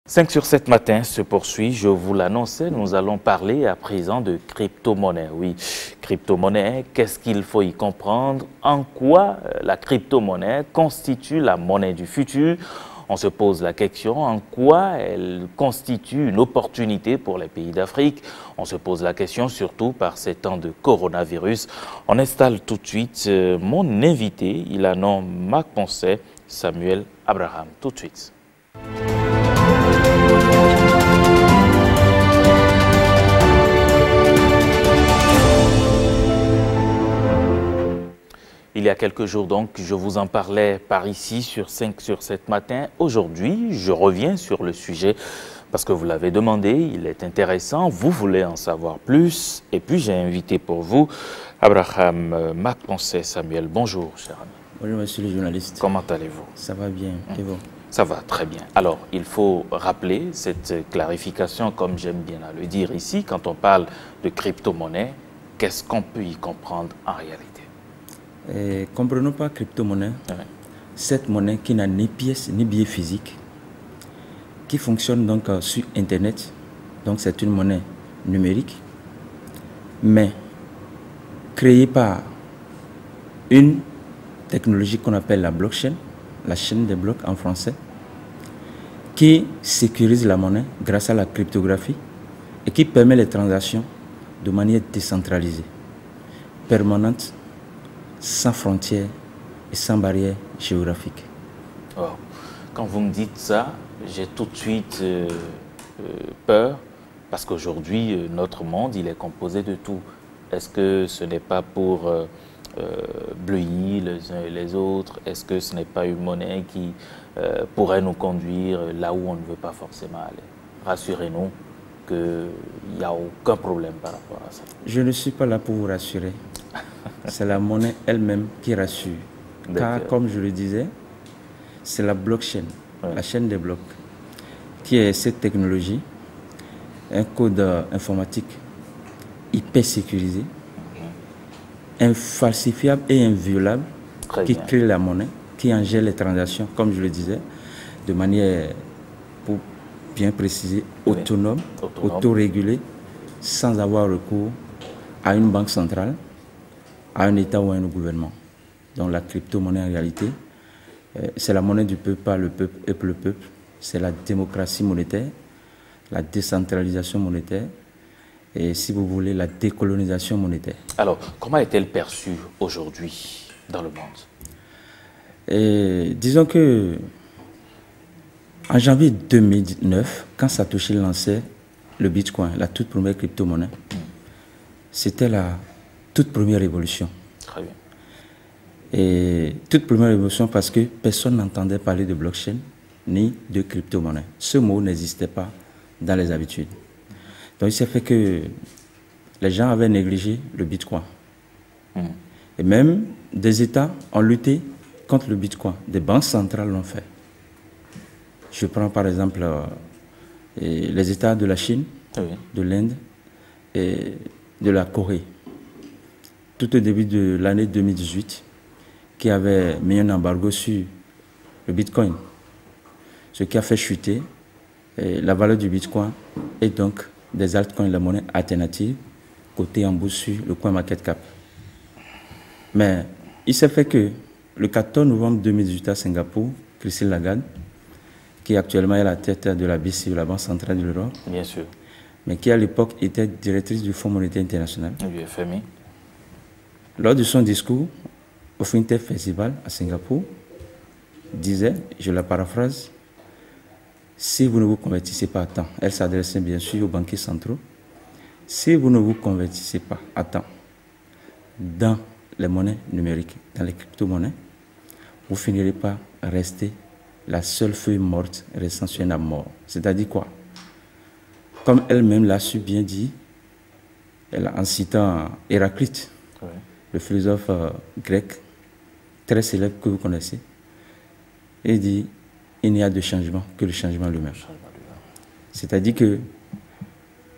5 sur 7 matin se poursuit, je vous l'annonçais, nous allons parler à présent de crypto-monnaie. Oui, crypto-monnaie, qu'est-ce qu'il faut y comprendre? En quoi la crypto-monnaie constitue la monnaie du futur? On se pose la question, en quoi elle constitue une opportunité pour les pays d'Afrique? On se pose la question surtout par ces temps de coronavirus. On installe tout de suite mon invité, il a nom Marc Poncet, Samuel Abraham. Tout de suite. Il y a quelques jours donc, je vous en parlais par ici sur 5 sur 7 matin. Aujourd'hui, je reviens sur le sujet parce que vous l'avez demandé, il est intéressant, vous voulez en savoir plus. Et puis j'ai invité pour vous Abraham Marc Poncet Samuel. Bonjour, cher ami. Bonjour, monsieur le journaliste. Comment allez-vous? Ça va bien, et vous? Ça va très bien. Alors, il faut rappeler cette clarification, comme j'aime bien à le dire ici, quand on parle de crypto-monnaie, qu'est-ce qu'on peut y comprendre en réalité? Comprenons pas crypto-monnaie, cette monnaie qui n'a ni pièce ni billet physique, qui fonctionne donc sur Internet, donc c'est une monnaie numérique, mais créée par une technologie qu'on appelle la blockchain, la chaîne des blocs en français, qui sécurise la monnaie grâce à la cryptographie et qui permet les transactions de manière décentralisée, permanente, sans frontières et sans barrières géographiques. Oh. Quand vous me dites ça, j'ai tout de suite peur, parce qu'aujourd'hui, notre monde, il est composé de tout. Est-ce que ce n'est pas pour bleuir les uns et les autres? Est-ce que ce n'est pas une monnaie qui pourrait nous conduire là où on ne veut pas forcément aller? Rassurez-nous qu'il n'y a aucun problème par rapport à ça. Je ne suis pas là pour vous rassurer. C'est la monnaie elle-même qui rassure. Car, comme je le disais, c'est la blockchain, la chaîne des blocs, qui est cette technologie, un code informatique hyper sécurisé, infalsifiable et inviolable, qui crée la monnaie, qui en gère les transactions, comme je le disais, de manière, pour bien préciser, autonome, autorégulée, sans avoir recours à une banque centrale, à un État ou à un gouvernement. Donc la crypto-monnaie en réalité, c'est la monnaie du peuple par le peuple et pour le peuple. C'est la démocratie monétaire, la décentralisation monétaire et, si vous voulez, la décolonisation monétaire. Alors, comment est-elle perçue aujourd'hui dans le monde? Disons que en janvier 2009, quand Satoshi lançait le Bitcoin, la toute première crypto-monnaie, c'était la toute première révolution. Très bien. Et toute première révolution parce que personne n'entendait parler de blockchain ni de crypto-monnaie. Ce mot n'existait pas dans les habitudes. Donc il s'est fait que les gens avaient négligé le Bitcoin. Et même des États ont lutté contre le Bitcoin. Des banques centrales l'ont fait. Je prends par exemple les États de la Chine, de l'Inde et de la Corée. Tout au début de l'année 2018, qui avait mis un embargo sur le Bitcoin, ce qui a fait chuter la valeur du Bitcoin et donc des altcoins, la monnaie alternative, cotée en bourse sur le CoinMarketCap. Mais il s'est fait que le 14 novembre 2018 à Singapour, Christine Lagarde, qui actuellement est à la tête de la BCE, la Banque centrale de l'Europe, bien sûr, mais qui à l'époque était directrice du Fonds monétaire international, du FMI, lors de son discours au FinTech Festival à Singapour, disait, je la paraphrase, si vous ne vous convertissez pas à temps, elle s'adressait bien sûr aux banquiers centraux, si vous ne vous convertissez pas à temps dans les monnaies numériques, dans les crypto-monnaies, vous finirez par rester la seule feuille morte restant sur une âme mort. C'est-à-dire quoi? Comme elle-même l'a su bien dit, en citant Héraclite, le philosophe grec, très célèbre que vous connaissez, il dit, il n'y a de changement que le changement lui-même. C'est-à-dire que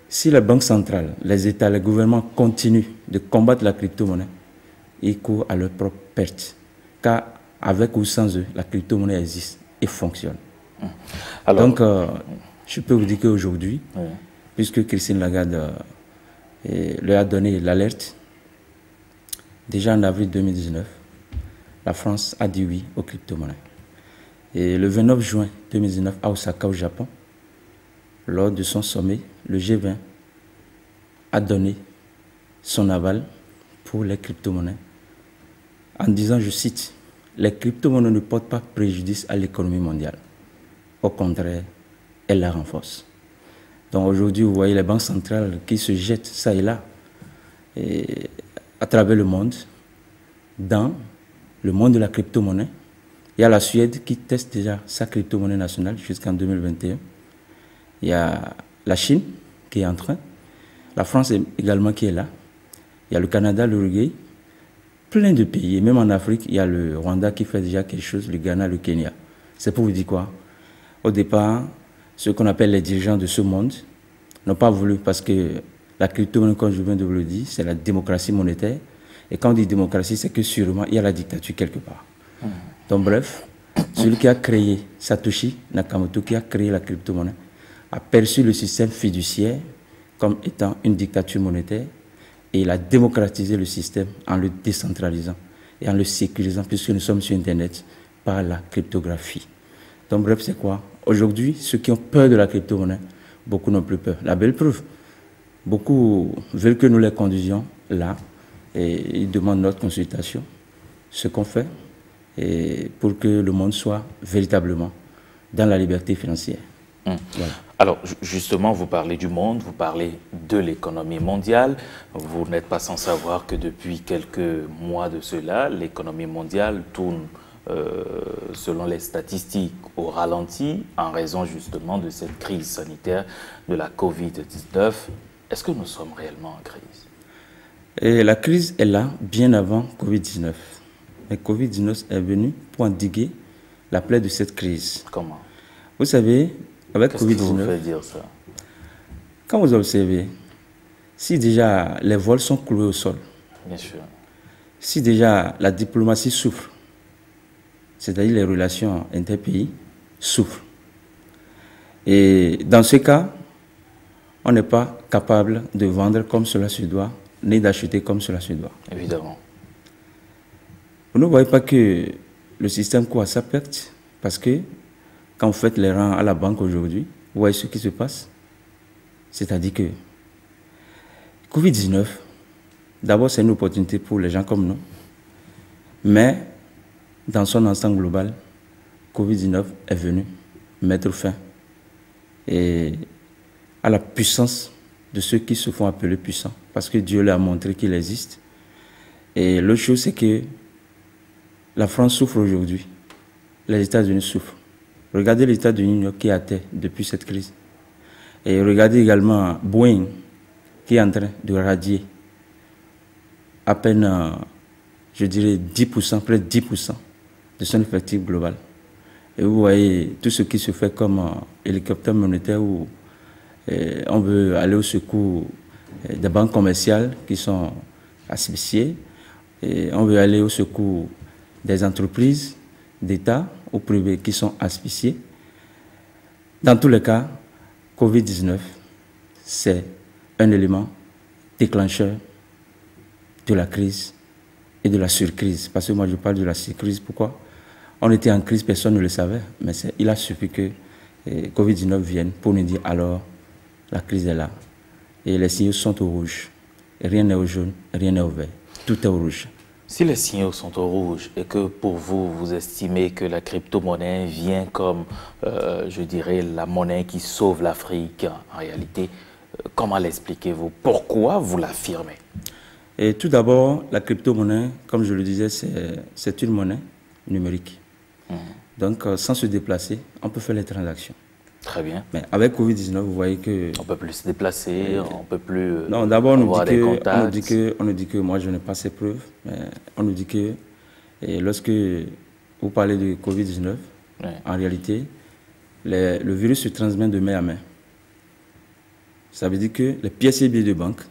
si la Banque centrale, les États, les gouvernements continuent de combattre la crypto-monnaie, ils courent à leur propre perte. Car avec ou sans eux, la crypto-monnaie existe et fonctionne. Alors, donc, Je peux vous dire qu'aujourd'hui, puisque Christine Lagarde leur a donné l'alerte, déjà en avril 2019, la France a dit oui aux crypto-monnaies. Et le 29 juin 2019, à Osaka, au Japon, lors de son sommet, le G20 a donné son aval pour les crypto-monnaies en disant, je cite, « Les crypto-monnaies ne portent pas préjudice à l'économie mondiale. Au contraire, elles la renforcent. » Donc aujourd'hui, vous voyez les banques centrales qui se jettent ça et là, et à travers le monde, dans le monde de la crypto-monnaie. Il y a la Suède qui teste déjà sa crypto-monnaie nationale jusqu'en 2021. Il y a la Chine qui est en train, la France également qui est là. Il y a le Canada, l'Uruguay, plein de pays. Et même en Afrique, il y a le Rwanda qui fait déjà quelque chose, le Ghana, le Kenya. C'est pour vous dire quoi? Au départ, ce qu'on appelle les dirigeants de ce monde n'ont pas voulu parce que la crypto-monnaie, comme je viens de vous le dire, c'est la démocratie monétaire. Et quand on dit démocratie, c'est que sûrement, il y a la dictature quelque part. Donc bref, celui qui a créé Satoshi Nakamoto, qui a créé la crypto-monnaie, a perçu le système fiduciaire comme étant une dictature monétaire et il a démocratisé le système en le décentralisant et en le sécurisant puisque nous sommes sur Internet par la cryptographie. Donc bref, c'est quoi? Aujourd'hui, ceux qui ont peur de la crypto-monnaie, beaucoup n'ont plus peur. La belle preuve, beaucoup veulent que nous les conduisions là et ils demandent notre consultation, ce qu'on fait, et pour que le monde soit véritablement dans la liberté financière. Voilà. Alors, justement, vous parlez du monde, vous parlez de l'économie mondiale. Vous n'êtes pas sans savoir que depuis quelques mois de cela, l'économie mondiale tourne, selon les statistiques, au ralenti en raison justement de cette crise sanitaire de la Covid-19. Est-ce que nous sommes réellement en crise? Et la crise est là bien avant Covid-19. Mais Covid-19 est venu pour endiguer la plaie de cette crise. Comment? Vous savez, avec Covid-19, qu'est-ce qui vous fait dire ça? Quand vous observez, si déjà les vols sont cloués au sol, bien sûr, si déjà la diplomatie souffre, c'est-à-dire les relations interpays souffrent, et dans ce cas, on n'est pas capable de vendre comme cela se doit, ni d'acheter comme cela se doit. Évidemment. Vous ne voyez pas que le système court à sa perte, parce que quand vous faites les rangs à la banque aujourd'hui, vous voyez ce qui se passe. C'est-à-dire que Covid-19, d'abord c'est une opportunité pour les gens comme nous, mais dans son ensemble global, Covid-19 est venu mettre fin à la puissance de ceux qui se font appeler puissants, parce que Dieu leur a montré qu'il existe. Et l'autre chose, c'est que la France souffre aujourd'hui, les États-Unis souffrent. Regardez les États-Unis qui est à terre depuis cette crise. Et regardez également Boeing qui est en train de radier à peine, je dirais, 10%, près de 10% de son effectif global. Et vous voyez tout ce qui se fait comme hélicoptère monétaire où on veut aller au secours des banques commerciales qui sont asphyxiées. Et on veut aller au secours des entreprises d'État ou privées qui sont asphyxiées. Dans tous les cas, Covid-19, c'est un élément déclencheur de la crise et de la surcrise. Parce que moi, je parle de la surcrise. Pourquoi? On était en crise, personne ne le savait. Mais il a suffi que Covid-19 vienne pour nous dire alors, la crise est là. Et les signaux sont au rouge. Et rien n'est au jaune, rien n'est au vert. Tout est au rouge. Si les signaux sont au rouge et que pour vous, vous estimez que la crypto-monnaie vient comme, je dirais, la monnaie qui sauve l'Afrique, en réalité, comment l'expliquez-vous? Pourquoi vous l'affirmez? Et tout d'abord, la crypto-monnaie, comme je le disais, c'est une monnaie numérique. Donc, sans se déplacer, on peut faire les transactions. Très bien. Mais avec Covid-19, vous voyez que... On ne peut plus se déplacer, on ne peut plus non, d'abord, on avoir nous dit que moi, je n'ai pas ces preuves. Mais on nous dit que lorsque vous parlez de Covid-19, en réalité, le virus se transmet de main à main. Ça veut dire que les pièces et billets de banque,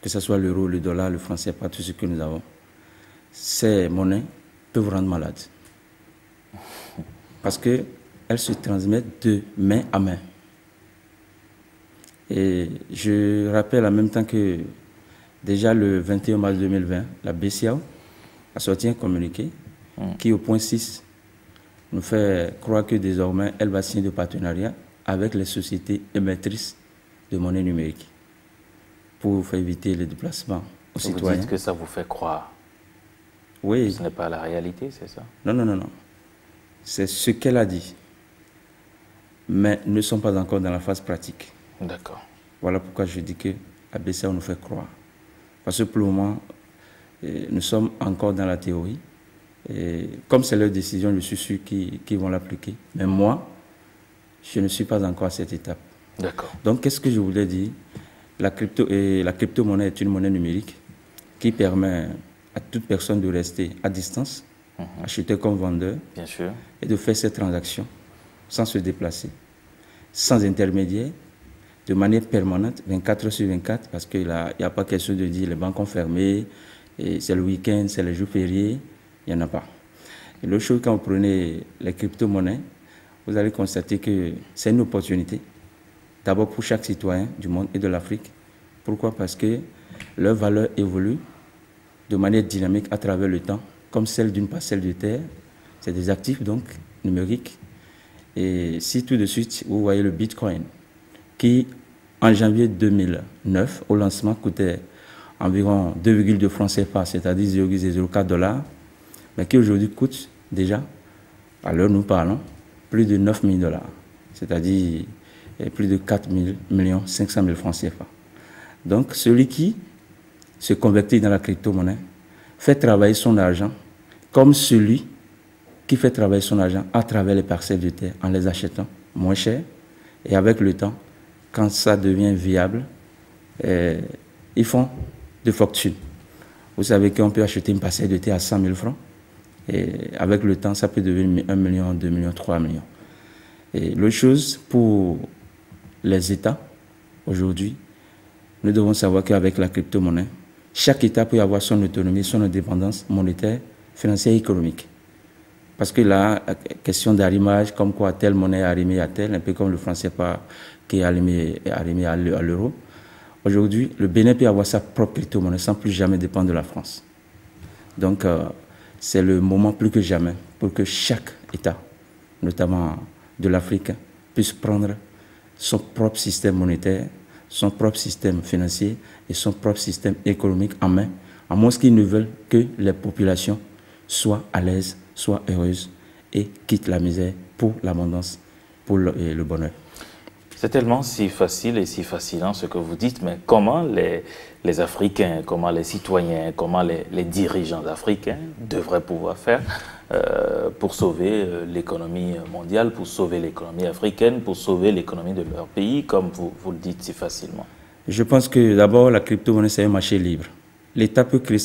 que ce soit l'euro, le dollar, le franc CFA, tout ce que nous avons, ces monnaies peuvent rendre malade. Parce qu'elles se transmettent de main à main. Et je rappelle en même temps que déjà le 21 mars 2020, la BCEAO a sorti un communiqué qui, au point 6, nous fait croire que désormais, elle va signer de partenariat avec les sociétés émettrices de monnaie numérique pour éviter les déplacements aux citoyens. Vous dites que ça vous fait croire? Oui. Ce n'est pas la réalité, c'est ça? Non, non, non, non. C'est ce qu'elle a dit. Mais ne sont pas encore dans la phase pratique. D'accord. Voilà pourquoi je dis que la BCEAO nous fait croire. Parce que pour le moment, nous sommes encore dans la théorie. Et comme c'est leur décision, je suis sûr qu'ils vont l'appliquer. Mais moi, je ne suis pas encore à cette étape. D'accord. Donc, qu'est-ce que je voulais dire? La crypto-monnaie est une monnaie numérique qui permet à toute personne de rester à distance, acheter comme vendeur, bien sûr, et de faire ses transactions sans se déplacer, sans intermédiaire, de manière permanente, 24 heures sur 24, parce qu'il n'y a pas quelque chose de dire les banques ont fermé, c'est le week-end, c'est les jours fériés, il n'y en a pas. Et l'autre chose, quand vous prenez les crypto-monnaies, vous allez constater que c'est une opportunité, d'abord pour chaque citoyen du monde et de l'Afrique. Pourquoi? Parce que leur valeur évolue de manière dynamique à travers le temps, comme celle d'une parcelle de terre. C'est des actifs donc numériques. Et si tout de suite, vous voyez le Bitcoin, qui en janvier 2009, au lancement, coûtait environ 2,2 francs CFA, c'est-à-dire 0,04 $, mais qui aujourd'hui coûte déjà, à l'heure où nous parlons, plus de 9 000 $, c'est-à-dire plus de 4 500 000 francs CFA. Donc, celui qui se convertit dans la crypto-monnaie fait travailler son argent comme celui qui fait travailler son argent à travers les parcelles de terre en les achetant moins cher. Et avec le temps, quand ça devient viable, ils font de fortune. Vous savez qu'on peut acheter une parcelle de terre à 100 000 francs. Et avec le temps, ça peut devenir 1 million, 2 millions, 3 millions. Et l'autre chose, pour les États, aujourd'hui, nous devons savoir qu'avec la crypto-monnaie, chaque État peut avoir son autonomie, son indépendance monétaire, financière et économique. Parce que là, la question d'arrimage, comme quoi telle monnaie est arrimée à telle, un peu comme le franc CFA qui est arrimé à l'euro. Aujourd'hui, le Bénin peut avoir sa propre crypto-monnaie sans plus jamais dépendre de la France. Donc, c'est le moment plus que jamais pour que chaque État, notamment de l'Afrique, puisse prendre son propre système monétaire, son propre système financier et son propre système économique en main, à moins qu'ils ne veulent que les populations soient à l'aise, soient heureuses et quittent la misère pour l'abondance, pour le bonheur. C'est tellement si facile et si fascinant ce que vous dites, mais comment les Africains, comment les citoyens, comment les dirigeants africains devraient pouvoir faire pour sauver l'économie mondiale, pour sauver l'économie africaine, pour sauver l'économie de leur pays, comme vous le dites si facilement? Je pense que d'abord, la crypto-monnaie, c'est un marché libre. L'État peut créer